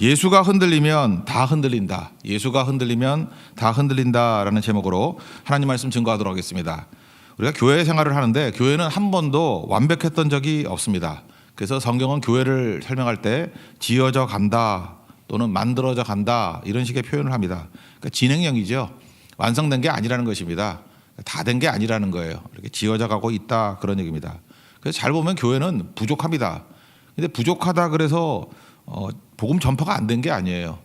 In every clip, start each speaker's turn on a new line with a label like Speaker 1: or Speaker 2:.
Speaker 1: 예수가 흔들리면 다 흔들린다. 예수가 흔들리면 다 흔들린다라는 제목으로 하나님 말씀 증거하도록 하겠습니다. 우리가 교회 생활을 하는데 교회는 한 번도 완벽했던 적이 없습니다. 그래서 성경은 교회를 설명할 때 지어져 간다 또는 만들어져 간다 이런 식의 표현을 합니다. 그러니까 진행형이죠. 완성된 게 아니라는 것입니다. 다 된 게 아니라는 거예요. 이렇게 지어져 가고 있다 그런 얘기입니다. 그래서 잘 보면 교회는 부족합니다. 근데 부족하다 그래서 복음 전파가 안 된 게 아니에요.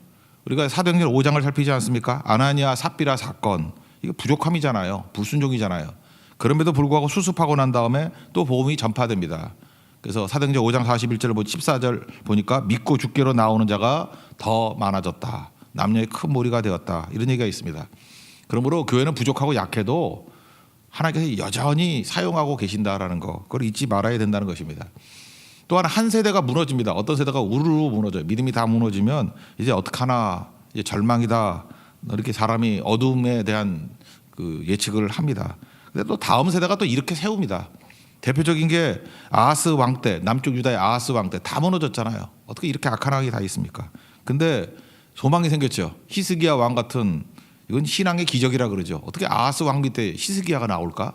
Speaker 1: 우리가 사도행전 5장을 살피지 않습니까? 아나니아 삽비라 사건 이거 부족함이잖아요. 불순종이잖아요. 그럼에도 불구하고 수습하고 난 다음에 또 복음이 전파됩니다. 그래서 사도행전 5장 41절 14절 보니까 믿고 죽게로 나오는 자가 더 많아졌다. 남녀의 큰 무리가 되었다. 이런 얘기가 있습니다. 그러므로 교회는 부족하고 약해도 하나님께서 여전히 사용하고 계신다라는 거, 그걸 잊지 말아야 된다는 것입니다. 또한 한 세대가 무너집니다. 어떤 세대가 우르르 무너져요. 믿음이 다 무너지면 이제 어떡하나, 이제 절망이다. 이렇게 사람이 어둠에 대한 그 예측을 합니다. 근데 또 다음 세대가 또 이렇게 세웁니다. 대표적인 게 아하스 왕 때, 남쪽 유다의 아하스 왕 때 다 무너졌잖아요. 어떻게 이렇게 악한 왕이 다 있습니까? 근데 소망이 생겼죠. 히스기야 왕 같은, 이건 신앙의 기적이라 그러죠. 어떻게 아하스 왕 밑에 히스기야가 나올까?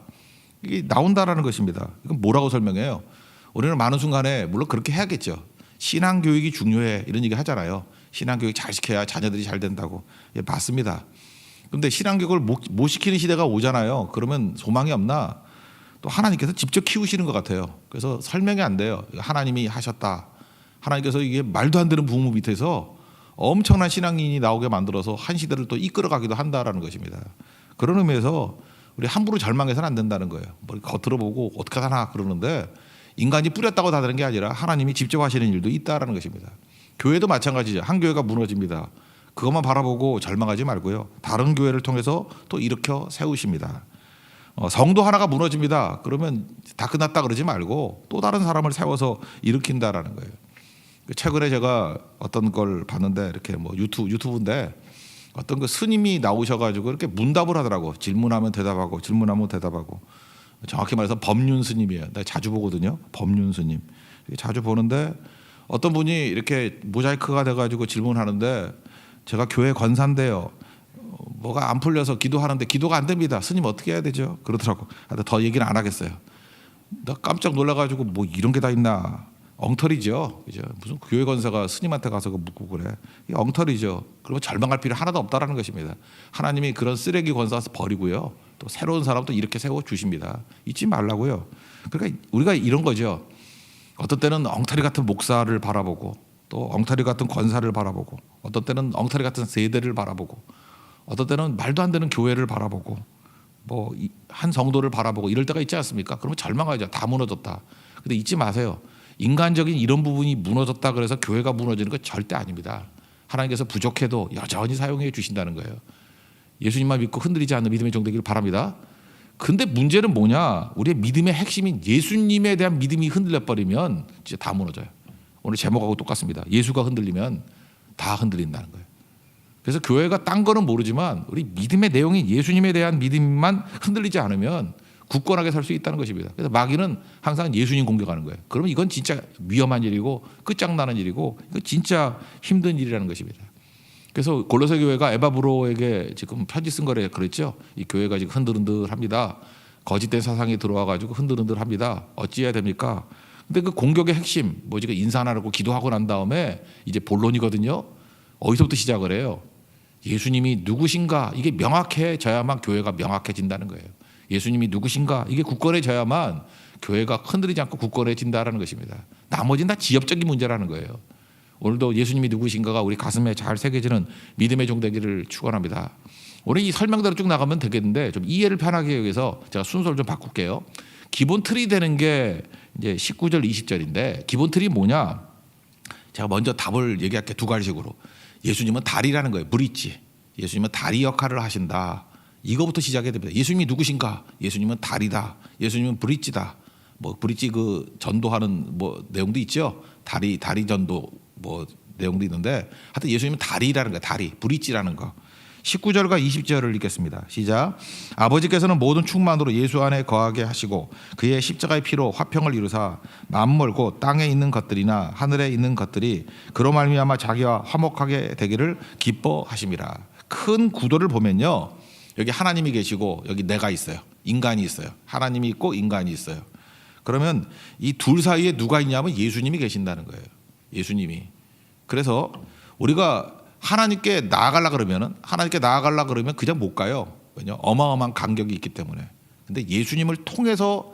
Speaker 1: 이게 나온다라는 것입니다. 이건 뭐라고 설명해요? 우리는 많은 순간에 물론 그렇게 해야겠죠. 신앙 교육이 중요해 이런 얘기 하잖아요. 신앙 교육 잘 시켜야 자녀들이 잘 된다고. 예, 맞습니다. 그런데 신앙 교육을 못 시키는 시대가 오잖아요. 그러면 소망이 없나? 또 하나님께서 직접 키우시는 것 같아요. 그래서 설명이 안 돼요. 하나님이 하셨다. 하나님께서 이게 말도 안 되는 부모 밑에서 엄청난 신앙인이 나오게 만들어서 한 시대를 또 이끌어가기도 한다라는 것입니다. 그런 의미에서 우리 함부로 절망해서는 안 된다는 거예요. 뭐 겉으로 보고 어떻게 하나 그러는데 인간이 뿌렸다고 다 되는 게 아니라 하나님이 직접 하시는 일도 있다라는 것입니다. 교회도 마찬가지죠. 한 교회가 무너집니다. 그것만 바라보고 절망하지 말고요. 다른 교회를 통해서 또 일으켜 세우십니다. 성도 하나가 무너집니다. 그러면 다 끝났다 그러지 말고 또 다른 사람을 세워서 일으킨다라는 거예요. 최근에 제가 어떤 걸 봤는데 이렇게 뭐 유튜브인데 어떤 그 스님이 나오셔가지고 이렇게 문답을 하더라고. 질문하면 대답하고 질문하면 대답하고. 정확히 말해서 법륜 스님이에요. 내가 자주 보거든요. 법륜 스님. 자주 보는데 어떤 분이 이렇게 모자이크가 돼가지고 질문하는데 제가 교회 권사인데요. 뭐가 안 풀려서 기도하는데 기도가 안 됩니다. 스님 어떻게 해야 되죠? 그러더라고. 더 얘기는 안 하겠어요. 나 깜짝 놀라가지고 뭐 이런 게 다 있나. 엉터리죠. 그죠? 무슨 교회 권사가 스님한테 가서 묻고 그래. 이게 엉터리죠. 그러면 절망할 필요 하나도 없다라는 것입니다. 하나님이 그런 쓰레기 권사 버리고요. 또 새로운 사람도 이렇게 세워 주십니다. 잊지 말라고요. 그러니까 우리가 이런 거죠. 어떤 때는 엉터리 같은 목사를 바라보고 또 엉터리 같은 권사를 바라보고 어떤 때는 엉터리 같은 세대를 바라보고 어떤 때는 말도 안 되는 교회를 바라보고 뭐 한 성도를 바라보고 이럴 때가 있지 않습니까? 그러면 절망하죠. 다 무너졌다. 근데 잊지 마세요. 인간적인 이런 부분이 무너졌다 그래서 교회가 무너지는 건 절대 아닙니다. 하나님께서 부족해도 여전히 사용해 주신다는 거예요. 예수님만 믿고 흔들리지 않는 믿음의 종 되기를 바랍니다. 근데 문제는 뭐냐? 우리의 믿음의 핵심인 예수님에 대한 믿음이 흔들려 버리면 진짜 다 무너져요. 오늘 제목하고 똑같습니다. 예수가 흔들리면 다 흔들린다는 거예요. 그래서 교회가 딴 거는 모르지만 우리 믿음의 내용인 예수님에 대한 믿음만 흔들리지 않으면 굳건하게 살 수 있다는 것입니다. 그래서 마귀는 항상 예수님 공격하는 거예요. 그러면 이건 진짜 위험한 일이고 끝장나는 일이고 이거 진짜 힘든 일이라는 것입니다. 그래서 골로새 교회가 에바브로에게 지금 편지 쓴 거래 그랬죠. 이 교회가 지금 흔들흔들합니다. 거짓된 사상이 들어와 가지고 흔들흔들합니다. 어찌해야 됩니까? 근데 그 공격의 핵심 뭐지? 그 인사하라고 기도하고 난 다음에 이제 본론이거든요. 어디서부터 시작을 해요? 예수님이 누구신가? 이게 명확해져야만 교회가 명확해진다는 거예요. 예수님이 누구신가? 이게 굳건해져야만 교회가 흔들리지 않고 굳건해진다는 것입니다. 나머지는 다 지엽적인 문제라는 거예요. 오늘도 예수님이 누구신가가 우리 가슴에 잘 새겨지는 믿음의 종 되기를 축원합니다. 오늘 이 설명대로 쭉 나가면 되겠는데 좀 이해를 편하게 하기 위해서 제가 순서를 좀 바꿀게요. 기본 틀이 되는 게 이제 19절 20절인데 기본 틀이 뭐냐? 제가 먼저 답을 얘기할게요. 두 가지식으로. 예수님은 다리라는 거예요. 브릿지. 예수님은 다리 역할을 하신다. 이거부터 시작해야 됩니다. 예수님이 누구신가? 예수님은 다리다. 예수님은 브릿지다. 뭐 브릿지 그 전도하는 뭐 내용도 있죠. 다리 전도 뭐 내용도 있는데 하여튼 예수님은 다리라는 거예요. 다리, 브릿지라는 거. 19절과 20절을 읽겠습니다. 시작. 아버지께서는 모든 충만으로 예수 안에 거하게 하시고 그의 십자가의 피로 화평을 이루사 만물 곧 땅에 있는 것들이나 하늘에 있는 것들이 그로 말미암아 자기와 화목하게 되기를 기뻐하심이라. 큰 구도를 보면요, 여기 하나님이 계시고 여기 내가 있어요. 인간이 있어요. 하나님이 있고 인간이 있어요. 그러면 이 둘 사이에 누가 있냐면 예수님이 계신다는 거예요. 예수님이. 그래서 우리가 하나님께 나아가려 그러면 그냥 못 가요. 왜냐? 어마어마한 간격이 있기 때문에. 근데 예수님을 통해서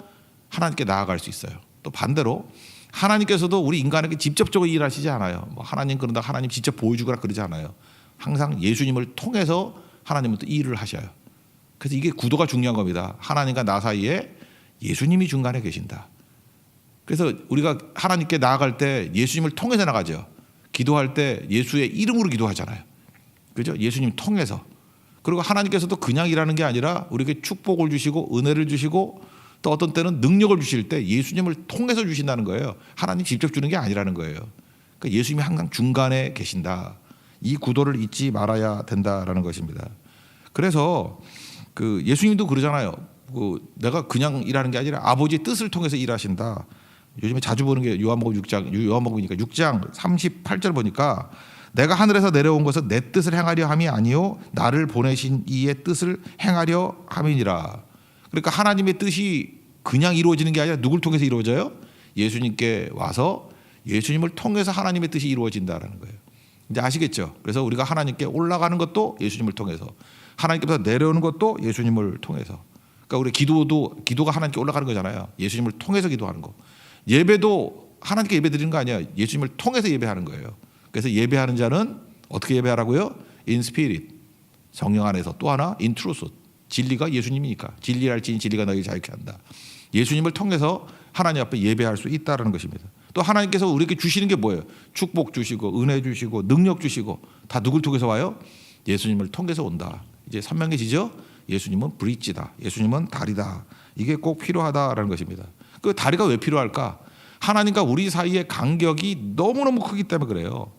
Speaker 1: 하나님께 나아갈 수 있어요. 또 반대로 하나님께서도 우리 인간에게 직접적으로 일하시지 않아요. 뭐 하나님 그런다 하나님 직접 보여주거나 그러지 않아요. 항상 예수님을 통해서 하나님은 또 일을 하셔요. 그래서 이게 구도가 중요한 겁니다. 하나님과 나 사이에 예수님이 중간에 계신다. 그래서 우리가 하나님께 나아갈 때 예수님을 통해서 나가죠. 기도할 때 예수의 이름으로 기도하잖아요. 그죠? 예수님 통해서. 그리고 하나님께서도 그냥 일하는 게 아니라 우리에게 축복을 주시고 은혜를 주시고 또 어떤 때는 능력을 주실 때 예수님을 통해서 주신다는 거예요. 하나님 직접 주는 게 아니라는 거예요. 그러니까 예수님이 항상 중간에 계신다. 이 구도를 잊지 말아야 된다라는 것입니다. 그래서 그 예수님도 그러잖아요. 내가 그냥 일하는 게 아니라 아버지의 뜻을 통해서 일하신다. 요즘에 자주 보는 게 요한복음이니까 6장 38절 보니까 내가 하늘에서 내려온 것은 내 뜻을 행하려 함이 아니요 나를 보내신 이의 뜻을 행하려 함이니라. 그러니까 하나님의 뜻이 그냥 이루어지는 게 아니라 누굴 통해서 이루어져요? 예수님께 와서 예수님을 통해서 하나님의 뜻이 이루어진다라는 거예요. 이제 아시겠죠? 그래서 우리가 하나님께 올라가는 것도 예수님을 통해서, 하나님께서 내려오는 것도 예수님을 통해서. 그러니까 우리 기도가 하나님께 올라가는 거잖아요. 예수님을 통해서 기도하는 거. 예배도 하나님께 예배 드리는 거 아니야. 예수님을 통해서 예배하는 거예요. 그래서 예배하는 자는 어떻게 예배하라고요? In spirit, 성령 안에서. 또 하나 in truth, 진리가 예수님이니까. 진리랄지니 진리가 너희를 자유케 한다. 예수님을 통해서 하나님 앞에 예배할 수 있다는 것입니다. 또 하나님께서 우리에게 주시는 게 뭐예요? 축복 주시고 은혜 주시고 능력 주시고 다 누굴 통해서 와요? 예수님을 통해서 온다. 이제 선명해지죠? 예수님은 브릿지다. 예수님은 다리다. 이게 꼭 필요하다라는 것입니다. 그 다리가 왜 필요할까? 하나님과 우리 사이의 간격이 너무너무 크기 때문에 그래요.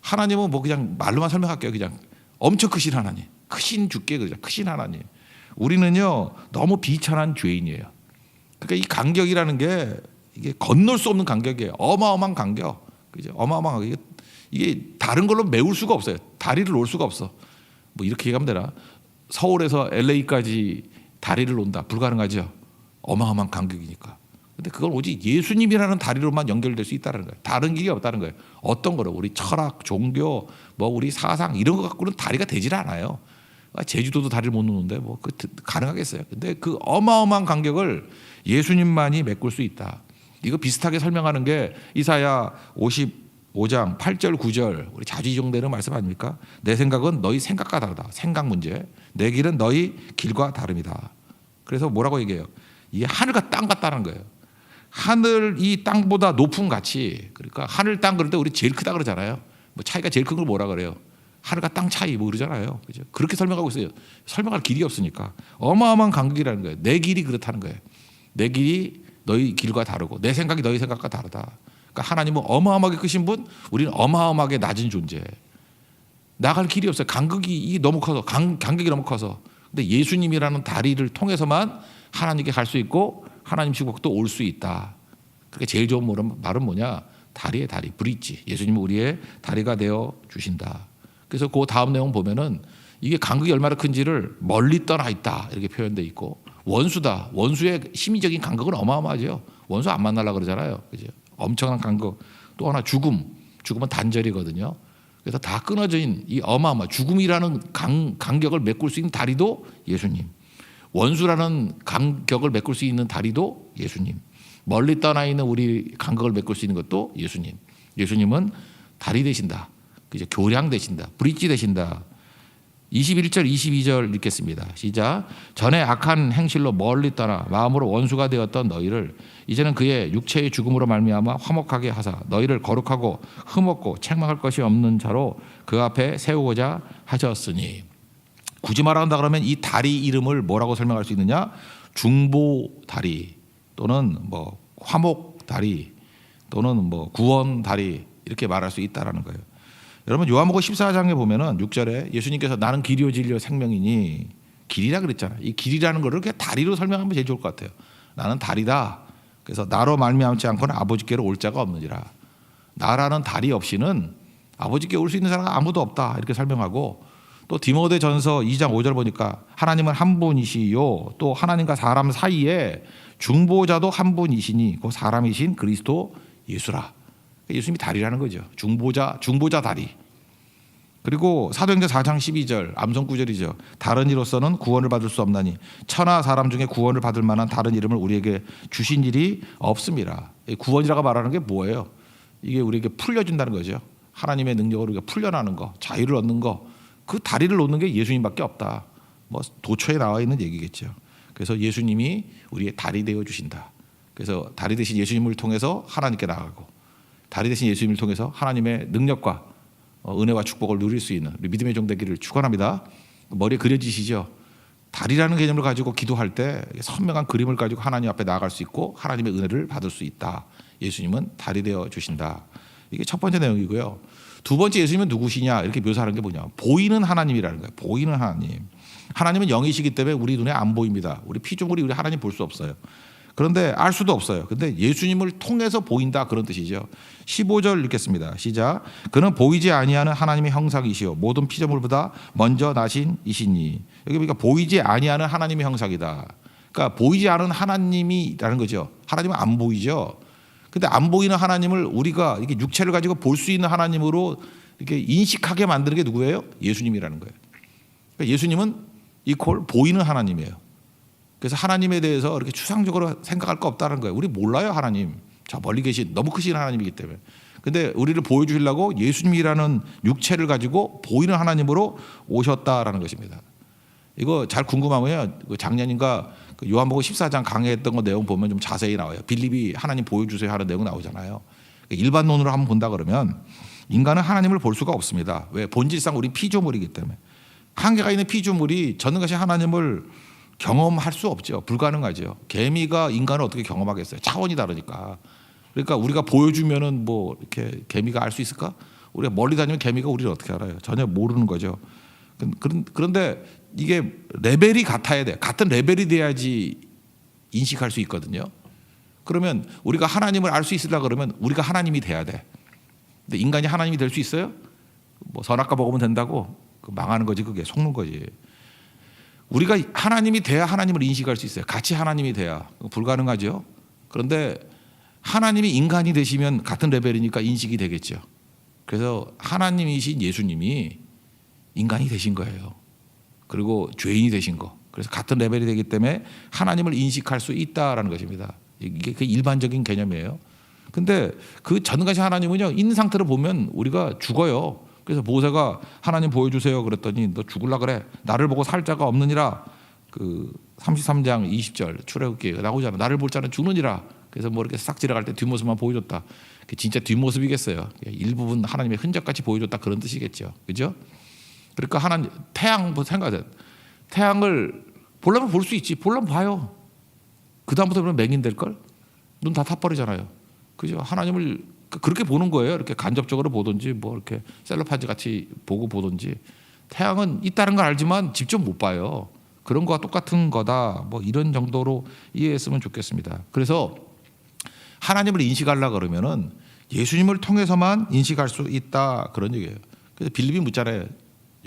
Speaker 1: 하나님은 뭐 그냥 말로만 설명할게요. 그냥 엄청 크신 하나님, 크신 주께 그냥 크신 하나님. 우리는요 너무 비천한 죄인이에요. 그러니까 이 간격이라는 게 이게 건널 수 없는 간격이에요. 어마어마한 간격. 그죠? 어마어마하게 이게 다른 걸로 메울 수가 없어요. 다리를 놓을 수가 없어. 뭐 이렇게 얘기하면 되나? 서울에서 LA까지 다리를 놓는다. 불가능하죠. 어마어마한 간격이니까. 근데 그걸 오직 예수님이라는 다리로만 연결될 수 있다는 거예요. 다른 길이 없다는 거예요. 어떤 거로 우리 철학, 종교, 뭐 우리 사상 이런 거 갖고는 다리가 되질 않아요. 제주도도 다리를 못 놓는데 뭐 그 가능하겠어요. 근데 그 어마어마한 간격을 예수님만이 메꿀 수 있다. 이거 비슷하게 설명하는 게 이사야 55장 8절 9절 우리 자주 인용되는 말씀 아닙니까? 내 생각은 너희 생각과 다르다. 생각 문제. 내 길은 너희 길과 다릅니다. 그래서 뭐라고 얘기해요? 이게 하늘과 땅 같다는 거예요. 하늘이 땅보다 높은 가치. 그러니까 하늘 땅 그럴 때 우리 제일 크다 그러잖아요. 뭐 차이가 제일 큰 걸 뭐라 그래요? 하늘과 땅 차이 뭐 그러잖아요. 그죠? 그렇게 설명하고 있어요. 설명할 길이 없으니까. 어마어마한 간격이라는 거예요. 내 길이 그렇다는 거예요. 내 길이 너희 길과 다르고 내 생각이 너희 생각과 다르다. 그러니까 하나님은 어마어마하게 크신 분, 우리는 어마어마하게 낮은 존재. 나갈 길이 없어요. 간격이 너무 커서, 간격이 너무 커서. 근데 예수님이라는 다리를 통해서만 하나님께 갈 수 있고 하나님 축복도 올 수 있다. 그러니까 제일 좋은 말은 뭐냐? 다리의 다리, 브릿지. 예수님은 우리의 다리가 되어 주신다. 그래서 그 다음 내용 보면은 이게 간격이 얼마나 큰지를 멀리 떠나 있다 이렇게 표현되어 있고, 원수다. 원수의 심리적인 간격은 어마어마하죠. 원수 안 만나려고 그러잖아요. 그죠? 엄청난 간격. 또 하나 죽음은 단절이거든요. 그래서 다 끊어진 이 어마어마 죽음이라는 간격을 메꿀 수 있는 다리도 예수님. 원수라는 간격을 메꿀 수 있는 다리도 예수님. 멀리 떠나 있는 우리 간격을 메꿀 수 있는 것도 예수님. 예수님은 다리 되신다. 그죠? 교량 되신다. 브릿지 되신다. 21절 22절 읽겠습니다. 시작. 전에 악한 행실로 멀리 떠나 마음으로 원수가 되었던 너희를 이제는 그의 육체의 죽음으로 말미암아 화목하게 하사 너희를 거룩하고 흠없고 책망할 것이 없는 자로 그 앞에 세우고자 하셨으니. 굳이 말한다 그러면 이 다리 이름을 뭐라고 설명할 수 있느냐? 중보 다리 또는 뭐 화목 다리 또는 뭐 구원 다리 이렇게 말할 수 있다라는 거예요. 여러분 요한복음 14장에 보면은 6절에 예수님께서 나는 길이요 진리요 생명이니 길이라 그랬잖아요. 이 길이라는 거를 그냥 다리로 설명하면 제일 좋을 것 같아요. 나는 다리다. 그래서 나로 말미암지 않고는 아버지께로 올 자가 없느니라. 나라는 다리 없이는 아버지께 올 수 있는 사람은 아무도 없다. 이렇게 설명하고 또 디모데전서 2장 5절 보니까 하나님은 한 분이시요 또 하나님과 사람 사이에 중보자도 한 분이시니 그 사람이신 그리스도 예수라. 예수님이 다리라는 거죠. 중보자 다리. 그리고 사도행전 4장 12절 암송 구절이죠. 다른 이로서는 구원을 받을 수 없나니 천하 사람 중에 구원을 받을 만한 다른 이름을 우리에게 주신 일이 없습니다. 구원이라고 말하는 게 뭐예요? 이게 우리에게 풀려준다는 거죠. 하나님의 능력으로 우리가 풀려나는 거, 자유를 얻는 거, 그 다리를 놓는 게 예수님밖에 없다. 뭐 도처에 나와 있는 얘기겠죠. 그래서 예수님이 우리의 다리 되어 주신다. 그래서 다리 대신 예수님을 통해서 하나님께 나아가고 다리 대신 예수님을 통해서 하나님의 능력과 은혜와 축복을 누릴 수 있는 우리 믿음의 종 되기를 축원합니다. 머리에 그려지시죠? 다리라는 개념을 가지고 기도할 때 선명한 그림을 가지고 하나님 앞에 나아갈 수 있고 하나님의 은혜를 받을 수 있다. 예수님은 다리 되어 주신다. 이게 첫 번째 내용이고요. 두 번째 예수님은 누구시냐 이렇게 묘사하는 게 뭐냐. 보이는 하나님이라는 거예요. 보이는 하나님. 하나님은 영이시기 때문에 우리 눈에 안 보입니다. 우리 피조물이 우리 하나님 볼 수 없어요. 그런데 알 수도 없어요. 근데 예수님을 통해서 보인다 그런 뜻이죠. 15절 읽겠습니다. 시작. 그는 보이지 아니하는 하나님의 형상이시요 모든 피조물보다 먼저 나신 이시니. 여기 보니까 보이지 아니하는 하나님의 형상이다. 그러니까 보이지 않은 하나님이라는 거죠. 하나님은 안 보이죠. 근데 안 보이는 하나님을 우리가 이렇게 육체를 가지고 볼 수 있는 하나님으로 이렇게 인식하게 만드는 게 누구예요? 예수님이라는 거예요. 그러니까 예수님은 이퀄 보이는 하나님이에요. 그래서 하나님에 대해서 이렇게 추상적으로 생각할 거 없다는 거예요. 우리 몰라요, 하나님. 저 멀리 계신 너무 크신 하나님이기 때문에. 근데 우리를 보여주시려고 예수님이라는 육체를 가지고 보이는 하나님으로 오셨다라는 것입니다. 이거 잘 궁금하면요. 작년인가 요한복음 14장 강의했던 거 내용 보면 좀 자세히 나와요. 빌립이 하나님 보여주세요 하는 내용 나오잖아요. 일반론으로 한번 본다 그러면 인간은 하나님을 볼 수가 없습니다. 왜? 본질상 우리 피조물이기 때문에. 한계가 있는 피조물이 전능하신 하나님을 경험할 수 없죠. 불가능하죠. 개미가 인간을 어떻게 경험하겠어요? 차원이 다르니까. 그러니까 우리가 보여주면은 뭐 이렇게 개미가 알 수 있을까? 우리가 멀리 다니면 개미가 우리를 어떻게 알아요? 전혀 모르는 거죠. 그런데 이게 레벨이 같아야 돼. 같은 레벨이 돼야지 인식할 수 있거든요. 그러면 우리가 하나님을 알 수 있으려 그러면 우리가 하나님이 돼야 돼. 근데 인간이 하나님이 될 수 있어요? 뭐 선악과 먹으면 된다고? 망하는 거지. 그게 속는 거지. 우리가 하나님이 돼야 하나님을 인식할 수 있어요. 같이 하나님이 돼야. 불가능하죠. 그런데 하나님이 인간이 되시면 같은 레벨이니까 인식이 되겠죠. 그래서 하나님이신 예수님이 인간이 되신 거예요. 그리고 죄인이 되신 거. 그래서 같은 레벨이 되기 때문에 하나님을 인식할 수 있다라는 것입니다. 이게 그 일반적인 개념이에요. 근데 그 전능하신 하나님은요, 있는 상태로 보면 우리가 죽어요. 그래서 모세가 하나님 보여주세요 그랬더니 너 죽을라 그래. 나를 보고 살 자가 없느니라. 그 33장 20절 출애굽기에 나오잖아. 나를 볼 자는 죽느니라. 그래서 뭐 이렇게 싹 지나갈 때 뒷모습만 보여줬다. 진짜 뒷모습이겠어요. 일부분 하나님의 흔적같이 보여줬다 그런 뜻이겠죠. 그죠? 그러니까 하나님 태양 생각해. 태양을 보려면 볼 수 있지. 보려면 봐요. 그 다음부터 그러면 맹인될 걸. 눈 다 타버리잖아요. 그죠? 하나님을 그렇게 보는 거예요. 이렇게 간접적으로 보든지 뭐 이렇게 셀로판지 같이 보고 보든지. 태양은 있다는 걸 알지만 직접 못 봐요. 그런 거와 똑같은 거다. 뭐 이런 정도로 이해했으면 좋겠습니다. 그래서 하나님을 인식하려고 그러면은 예수님을 통해서만 인식할 수 있다 그런 얘기예요. 그래서 빌립이 묻잖아요.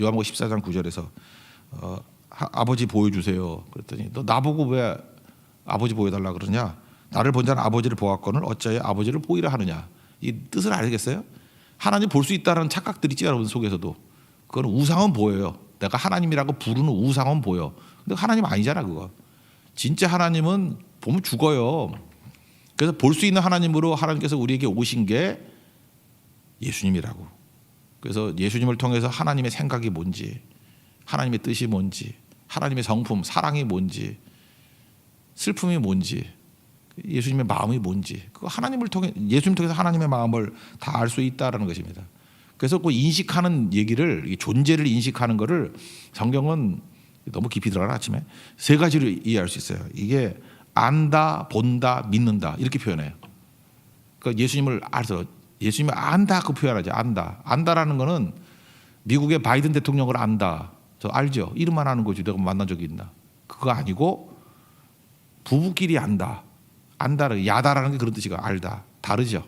Speaker 1: 요한복음 14장 9절에서 아버지 보여주세요. 그랬더니 너 나보고 왜 아버지 보여달라 그러냐? 나를 본 자는 아버지를 보았거늘 어찌하여 아버지를 보이라 하느냐? 이 뜻을 알겠어요? 하나님 볼 수 있다는 착각들이 있지 여러분 속에서도. 그건 우상은 보여요. 내가 하나님이라고 부르는 우상은 보여. 근데 하나님 아니잖아 그거. 진짜 하나님은 보면 죽어요. 그래서 볼 수 있는 하나님으로 하나님께서 우리에게 오신 게 예수님이라고. 그래서 예수님을 통해서 하나님의 생각이 뭔지, 하나님의 뜻이 뭔지, 하나님의 성품, 사랑이 뭔지, 슬픔이 뭔지, 예수님의 마음이 뭔지, 그거 하나님을 통해 예수님 통해서 하나님의 마음을 다 알 수 있다라는 것입니다. 그래서 그 인식하는 얘기를 존재를 인식하는 거를 성경은 너무 깊이 들어가는 아침에 세 가지로 이해할 수 있어요. 이게 안다, 본다, 믿는다 이렇게 표현해요. 그러니까 예수님을 알아서 예수님이 안다 그 표현하죠. 안다. 안다라는 거는 미국의 바이든 대통령을 안다. 저 알죠? 이름만 아는 거지 내가 만난 적이 있나. 그거 아니고 부부끼리 안다. 안다를 야다라는 게 그런 뜻이가 알다. 다르죠.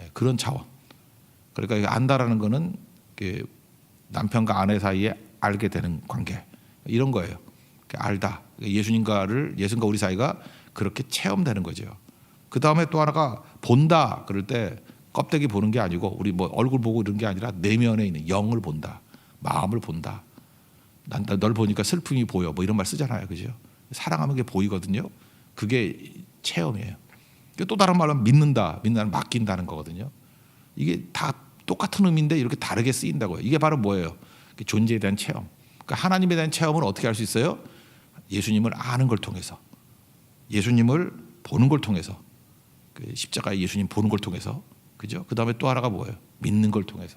Speaker 1: 예, 그런 차원. 그러니까 안다라는 거는 남편과 아내 사이에 알게 되는 관계 이런 거예요. 알다. 예수님과 우리 사이가 그렇게 체험되는 거죠. 그 다음에 또 하나가 본다. 그럴 때 껍데기 보는 게 아니고 우리 뭐 얼굴 보고 이런 게 아니라 내면에 있는 영을 본다. 마음을 본다. 난 널 보니까 슬픔이 보여. 뭐 이런 말 쓰잖아요. 그죠? 사랑하면 게 보이거든요. 그게 체험이에요. 또 다른 말로 믿는다. 믿는다는 맡긴다는 거거든요. 이게 다 똑같은 의미인데 이렇게 다르게 쓰인다고요. 이게 바로 뭐예요? 존재에 대한 체험. 그러니까 하나님에 대한 체험을 어떻게 할 수 있어요? 예수님을 아는 걸 통해서, 예수님을 보는 걸 통해서, 십자가에 예수님 보는 걸 통해서, 그죠? 그 다음에 또 하나가 뭐예요? 믿는 걸 통해서.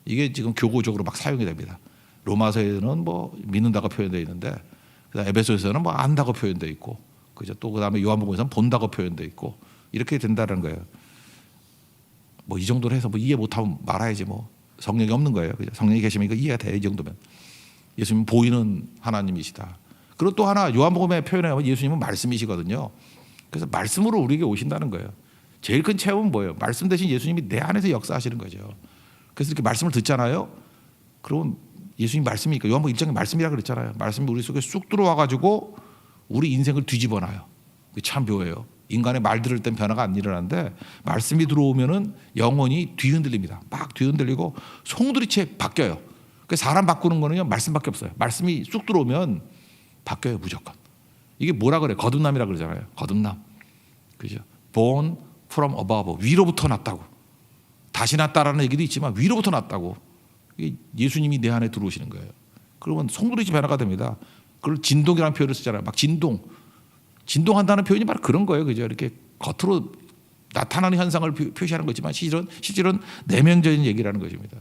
Speaker 1: 이게 지금 교구적으로 막 사용이 됩니다. 로마서에는 뭐 믿는다고 표현되어 있는데, 그다음 에베소에서는 뭐 안다고 표현되어 있고, 그죠? 또 그 다음에 요한복음에서는 본다고 표현되어 있고, 이렇게 된다는 거예요. 뭐 이 정도로 해서 뭐 이해 못하면 말아야지 뭐 성령이 없는 거예요. 그죠? 성령이 계시면 이거 이해가 돼. 이 정도면 예수님 보이는 하나님이시다. 그리고 또 하나 요한복음의 표현에 보면 예수님은 말씀이시거든요. 그래서 말씀으로 우리에게 오신다는 거예요. 제일 큰 체험은 뭐예요? 말씀 대신 예수님이 내 안에서 역사하시는 거죠. 그래서 이렇게 말씀을 듣잖아요. 그러면 예수님 말씀이니까 요한복음 1장에 말씀이라고 그랬잖아요. 말씀이 우리 속에 쑥 들어와 가지고 우리 인생을 뒤집어 놔요. 참 묘해요. 인간의 말 들을 땐 변화가 안 일어나는데 말씀이 들어오면은 영혼이 뒤흔들립니다. 막 뒤흔들리고 송두리째 바뀌어요. 그래서 사람 바꾸는 거는요 말씀밖에 없어요. 말씀이 쑥 들어오면 바뀌어요 무조건. 이게 뭐라 그래? 거듭남이라 그러잖아요. 거듭남, 그죠? Born from above, 위로부터 났다고. 다시 났다라는 얘기도 있지만 위로부터 났다고. 이게 예수님이 내 안에 들어오시는 거예요. 그러면 송두리째 변화가 됩니다. 그걸 진동이라는 표현을 쓰잖아요. 막 진동한다는 표현이 바로 그런 거예요, 그죠? 이렇게 겉으로 나타나는 현상을 표시하는 거지만 실질은 내면적인 얘기라는 것입니다.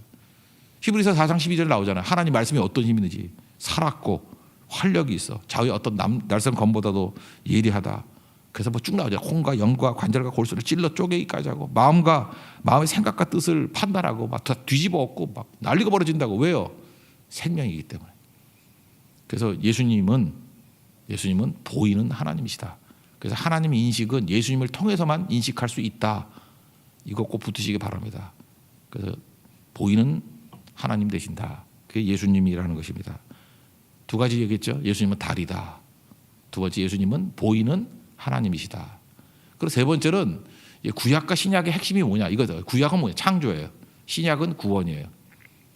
Speaker 1: 히브리서 4장 12절 나오잖아요. 하나님 말씀이 어떤 힘이 있는지 살았고 활력이 있어. 좌우의 어떤 날선 검보다도 예리하다. 그래서 뭐 쭉 나오죠. 혼과 영과 관절과 골수를 찔러 쪼개기까지 하고 마음의 생각과 뜻을 판단하고 막 다 뒤집어 엎고 막 난리가 벌어진다고. 왜요? 생명이기 때문에. 그래서 예수님은 보이는 하나님이시다. 그래서 하나님의 인식은 예수님을 통해서만 인식할 수 있다. 이거 꼭 붙으시기 바랍니다. 그래서 보이는 하나님 되신다. 그게 예수님이라는 것입니다. 두 가지 얘기했죠. 예수님은 달이다. 두 번째, 예수님은 보이는 하나님이시다. 그리고 세 번째는 구약과 신약의 핵심이 뭐냐 이거죠. 구약은 뭐냐? 창조예요. 신약은 구원이에요.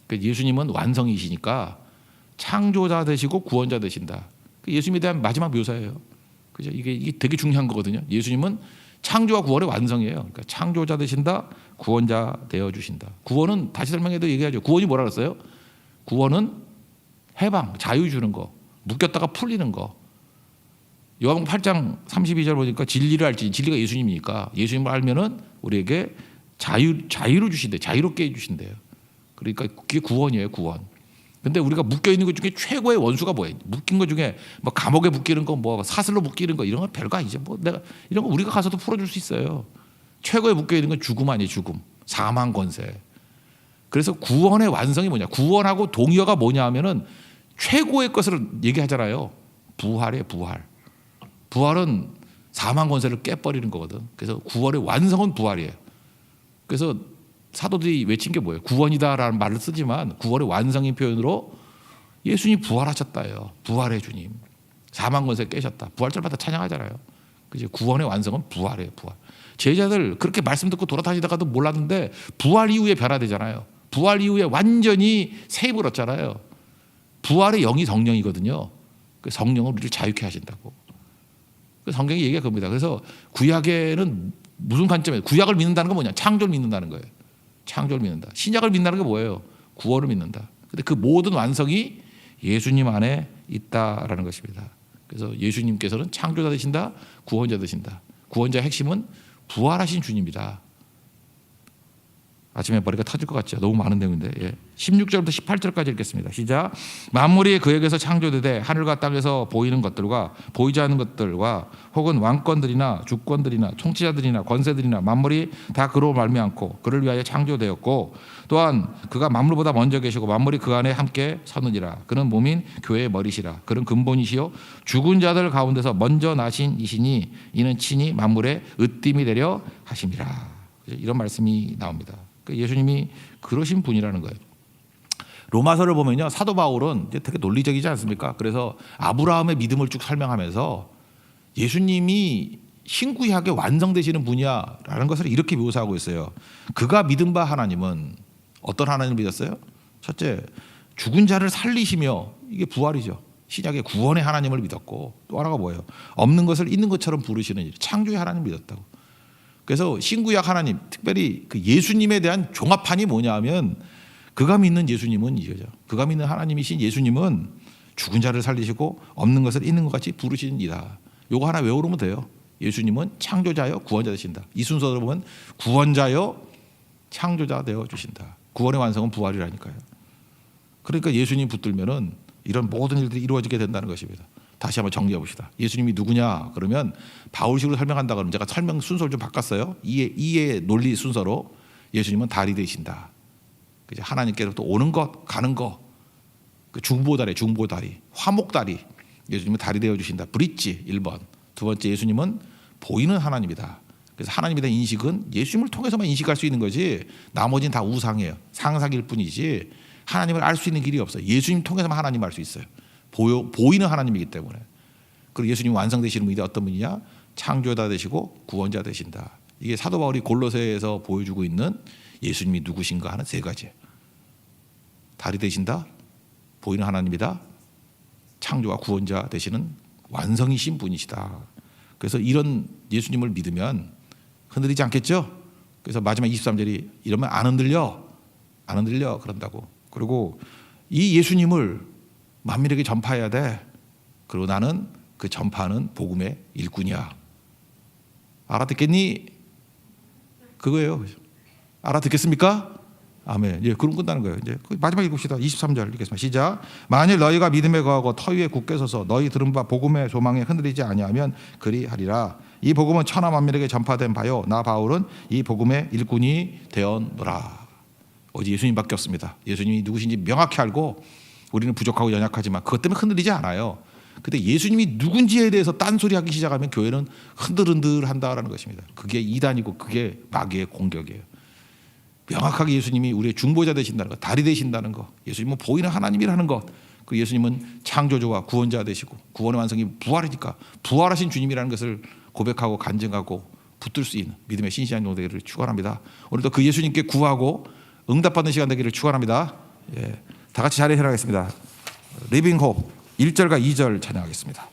Speaker 1: 그러니까 예수님은 완성이시니까 창조자 되시고 구원자 되신다. 예수님에 대한 마지막 묘사예요. 그죠? 이게 되게 중요한 거거든요. 예수님은 창조와 구원의 완성이에요. 그러니까 창조자 되신다, 구원자 되어 주신다. 구원은 다시 설명해도 얘기하죠. 구원이 뭐라 그랬어요? 구원은 해방, 자유 주는 거, 묶였다가 풀리는 거. 요한복음 8장 32절 보니까 진리를 알지, 진리가 예수님이니까 예수님을 알면은 우리에게 자유를 주신대, 자유롭게 해주신대요. 그러니까 그게 구원이에요, 구원. 근데 우리가 묶여 있는 것 중에 최고의 원수가 뭐예요? 묶인 것 중에 뭐 감옥에 묶이는 거, 뭐 사슬로 묶이는 거 이런 건 별거 아니죠. 뭐 내가 이런 거 우리가 가서도 풀어줄 수 있어요. 최고에 묶여 있는 건 죽음 아니에요, 죽음, 사망 권세. 그래서 구원의 완성이 뭐냐? 구원하고 동의어가 뭐냐 하면은 최고의 것을 얘기하잖아요. 부활이에요, 부활. 부활은 사망 권세를 깨버리는 거거든. 그래서 구원의 완성은 부활이에요. 그래서 사도들이 외친 게 뭐예요? 구원이다라는 말을 쓰지만 구원의 완성인 표현으로 예수님이 부활하셨다예요. 부활의 주님. 사망 권세 깨셨다. 부활절마다 찬양하잖아요. 그죠? 구원의 완성은 부활이에요, 부활. 제자들 그렇게 말씀 듣고 돌아다니다가도 몰랐는데 부활 이후에 변화되잖아요. 부활 이후에 완전히 새 힘을 얻잖아요. 부활의 영이 성령이거든요. 그 성령은 우리를 자유케 하신다고. 성경이 얘기가 그겁니다. 그래서 구약에는 무슨 관점이에요? 구약을 믿는다는 건 뭐냐? 창조를 믿는다는 거예요. 창조를 믿는다. 신약을 믿는다는 게 뭐예요? 구원을 믿는다. 근데 그 모든 완성이 예수님 안에 있다라는 것입니다. 그래서 예수님께서는 창조자 되신다, 구원자 되신다. 구원자의 핵심은 부활하신 주님이다. 아침에 머리가 터질 것 같죠? 너무 많은 내용인데. 예.
Speaker 2: 16절부터 18절까지 읽겠습니다. 시작. 만물이 그에게서 창조되되 하늘과 땅에서 보이는 것들과 보이지 않는 것들과 혹은 왕권들이나 주권들이나 통치자들이나 권세들이나 만물이 다 그로 말미암고 그를 위하여 창조되었고 또한 그가 만물보다 먼저 계시고 만물이 그 안에 함께 서느니라. 그는 몸인 교회의 머리시라. 그는 근본이시요 죽은 자들 가운데서 먼저 나신 이시니 이는 친히 만물의 으뜸이 되려 하심이라. 이런 말씀이 나옵니다. 예수님이 그러신 분이라는 거예요. 로마서를 보면요, 사도 바울은 되게 논리적이지 않습니까? 그래서 아브라함의 믿음을 쭉 설명하면서 예수님이 신구약에 완성되시는 분이야라는 것을 이렇게 묘사하고 있어요. 그가 믿은 바 하나님은 어떤 하나님을 믿었어요? 첫째, 죽은 자를 살리시며, 이게 부활이죠. 신약의 구원의 하나님을 믿었고, 또 하나가 뭐예요? 없는 것을 있는 것처럼 부르시는 일, 창조의 하나님을 믿었다고. 그래서 신구약 하나님, 특별히 그 예수님에 대한 종합판이 뭐냐 하면 그가 믿는 예수님은 이거죠. 그가 믿는 하나님이신 예수님은 죽은 자를 살리시고 없는 것을 있는 것 같이 부르시는 이다. 요거 하나 외우면 돼요. 예수님은 창조자여 구원자 되신다. 이 순서로 보면 구원자여 창조자 되어 주신다. 구원의 완성은 부활이라니까요. 그러니까 예수님 붙들면은 이런 모든 일들이 이루어지게 된다는 것입니다. 다시 한번 정리해 봅시다. 예수님이 누구냐? 그러면 바울식으로 설명한다 그러면 제가 설명 순서를 좀 바꿨어요. 이의 논리 순서로 예수님은 달이 되신다. 하나님께로부터 오는 것, 가는 것, 그 중보다리, 화목다리. 예수님은 달이 되어 주신다. 브릿지 1번. 두 번째, 예수님은 보이는 하나님이다. 그래서 하나님에 대한 인식은 예수님을 통해서만 인식할 수 있는 거지 나머지는 다 우상이에요. 상상일 뿐이지 하나님을 알 수 있는 길이 없어요. 예수님 통해서만 하나님을 알 수 있어요. 보이는 하나님이기 때문에. 그리고 예수님 완성되시는 분이 어떤 분이냐? 창조자 되시고 구원자 되신다. 이게 사도 바울이 골로새에서 보여주고 있는 예수님이 누구신가 하는 세 가지. 달이 되신다, 보이는 하나님이다, 창조와 구원자 되시는 완성이신 분이시다. 그래서 이런 예수님을 믿으면 흔들리지 않겠죠? 그래서 마지막 23절이 이러면 안 흔들려 그런다고. 그리고 이 예수님을 만민에게 전파해야 돼. 그리고 나는 그 전파하는 복음의 일꾼이야. 알아듣겠니? 그거예요. 알아듣겠습니까? 아멘. 예, 그럼 끝나는 거예요. 이제 마지막 읽읍시다. 23절 읽겠습니다. 시작. 만일 너희가 믿음에 거하고 터 위에 굳게 서서 너희 들은 바 복음의 소망에 흔들리지 아니하면 그리하리라. 이 복음은 천하 만민에게 전파된 바요 나 바울은 이 복음의 일꾼이 되었노라. 어디 예수님밖에 없습니다. 예수님이 누구신지 명확히 알고 우리는 부족하고 연약하지만 그것 때문에 흔들리지 않아요. 근데 예수님이 누군지에 대해서 딴소리하기 시작하면 교회는 흔들흔들한다라는 것입니다. 그게 이단이고 그게 마귀의 공격이에요. 명확하게 예수님이 우리의 중보자 되신다는 것, 달이 되신다는 것, 예수님은 보이는 하나님이라는 것, 그 예수님은 창조주와 구원자 되시고 구원의 완성이 부활이니까 부활하신 주님이라는 것을 고백하고 간증하고 붙들 수 있는 믿음의 신실한 종 되기를 축원합니다. 오늘도 그 예수님께 구하고 응답받는 시간 되기를 축원합니다. 예, 다 같이 자리에 일어나겠습니다. 리빙 홉 1절과 2절 찬양하겠습니다.